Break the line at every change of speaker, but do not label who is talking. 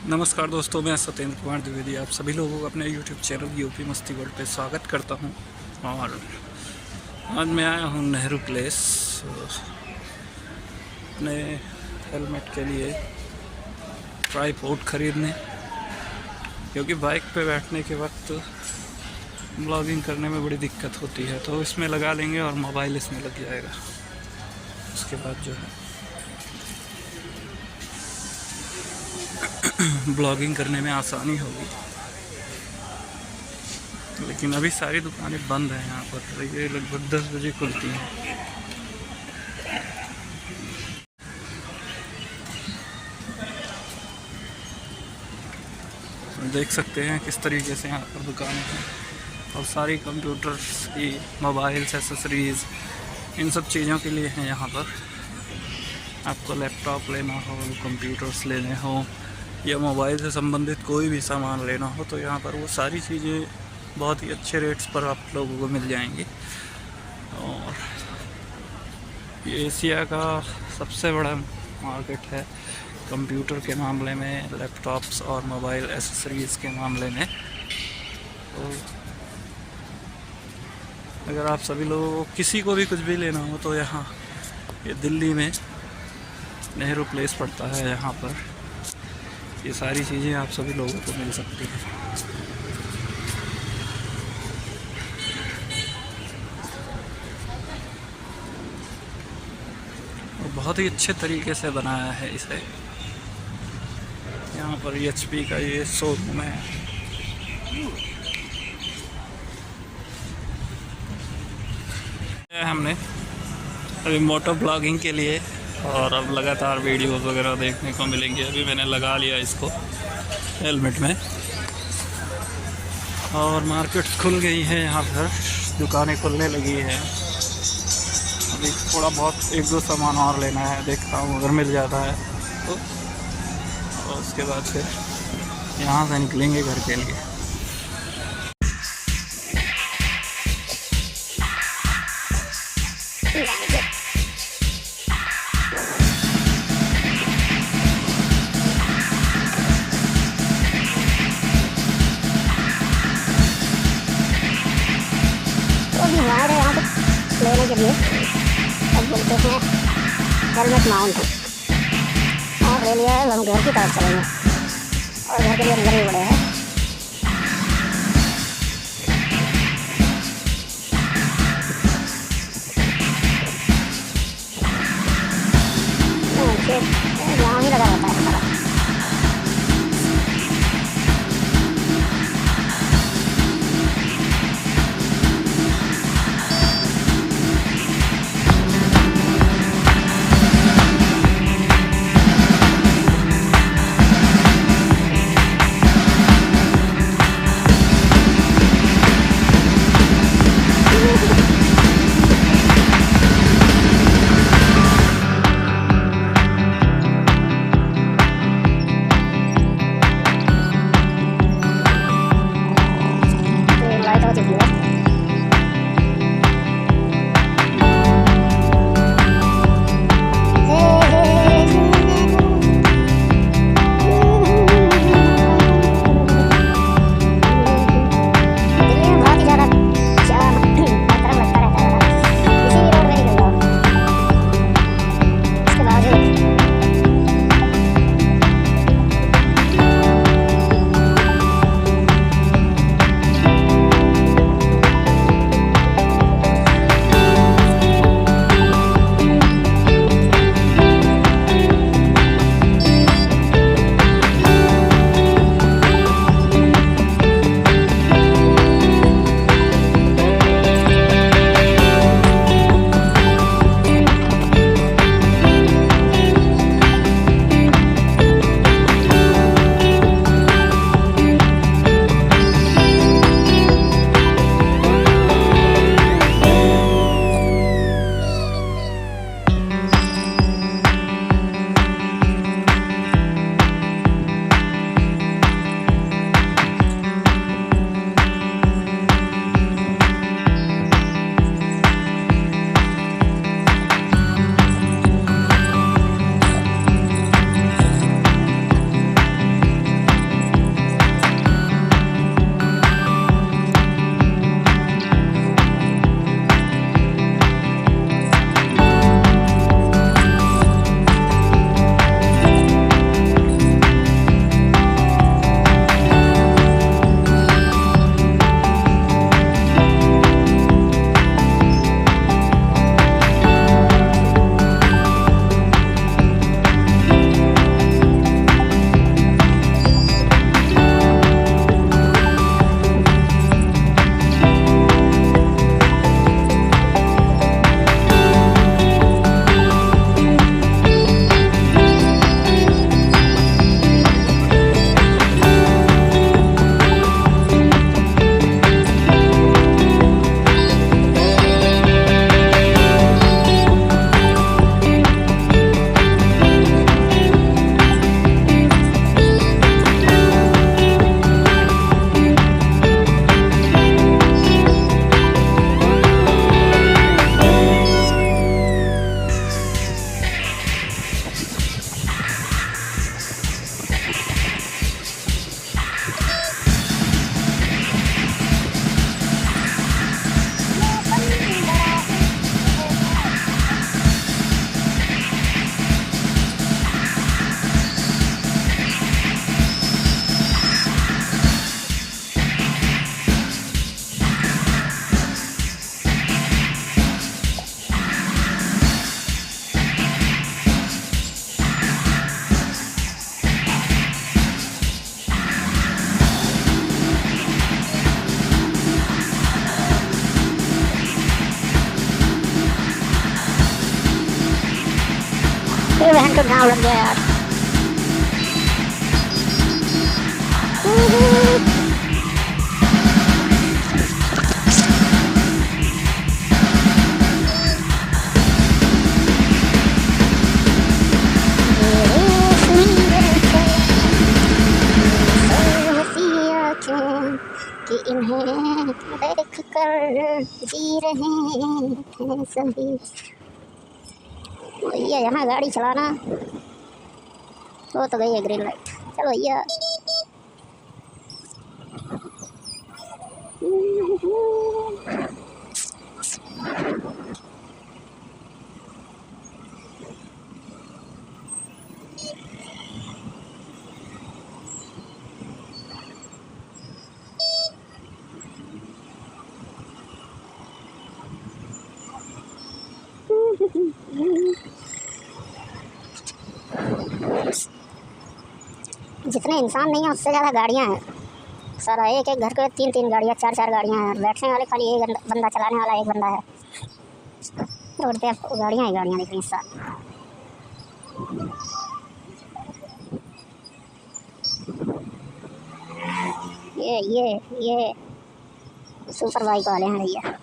नमस्कार दोस्तों, मैं सत्येंद्र कुमार द्विवेदी आप सभी लोगों को अपने YouTube चैनल यूपी मस्ती वर्ल्ड पे स्वागत करता हूं। और आज मैं आया हूं नेहरू प्लेस अपने हेलमेट के लिए ट्राइपॉड खरीदने, क्योंकि बाइक पे बैठने के वक्त ब्लॉगिंग करने में बड़ी दिक्कत होती है। तो इसमें लगा लेंगे और मोबाइल इसमें लग जाएगा। उसके बाद जो है ब्लॉगिंग करने में आसानी होगी। लेकिन अभी सारी दुकानें बंद हैं यहाँ पर, तो ये लगभग 10 बजे खुलती हैं। देख सकते हैं किस तरीके से यहाँ पर दुकानें हैं और सारी कंप्यूटर्स की, मोबाइल्स, एसेसरीज़, इन सब चीज़ों के लिए हैं यहाँ पर। आपको लैपटॉप लेना हो, कंप्यूटर्स लेने हो या मोबाइल से संबंधित कोई भी सामान लेना हो, तो यहाँ पर वो सारी चीज़ें बहुत ही अच्छे रेट्स पर आप लोगों को मिल जाएंगी। और ये एशिया का सबसे बड़ा मार्केट है कंप्यूटर के मामले में, लैपटॉप्स और मोबाइल एसेसरीज़ के मामले में। तो अगर आप सभी लोगों को किसी को भी कुछ भी लेना हो तो यहाँ ये दिल्ली में नेहरू प्लेस पड़ता है, यहाँ पर ये सारी चीज़ें आप सभी लोगों को मिल सकती हैं। और बहुत ही अच्छे तरीके से बनाया है इसे। यहाँ पर HP का ये शोरूम है। हमने अभी मोटो ब्लॉगिंग के लिए, और अब लगातार वीडियोस वगैरह देखने को मिलेंगे। अभी मैंने लगा लिया इसको हेलमेट में, और मार्केट खुल गई है, यहाँ पर दुकानें खुलने लगी हैं। अभी थोड़ा बहुत एक दो सामान और लेना है, देखता हूँ अगर मिल जाता है तो। और उसके बाद फिर यहाँ से निकलेंगे घर के लिए।
हमारे यहाँ पे लेने के लिए अब बोलते हैं हेलमेट माउंट और ले लिया है। हम घर की तरफ चलेंगे और घर के लिए अंदर ही बड़े हैं। यहाँ ही लगा रहता है हमारा। तो गाँव लग गया यार। कि इन्हें देख कर जी रहे हैं सभी। भैया यहाँ गाड़ी चलाना, वो तो गई है ग्रीन लाइट। चलो भैया। जितने इंसान नहीं है उससे ज़्यादा गाड़ियाँ हैं। सारा एक एक घर के 3-3 गाड़ियाँ, 4-4 गाड़ियाँ हैं। बैठने वाले खाली एक बंदा, चलाने वाला एक बंदा है। रोड पे आपको गाड़ियाँ ही गाड़ियाँ दिख रही हैं सारी। ये सुपर बाइक वाले हैं भैया।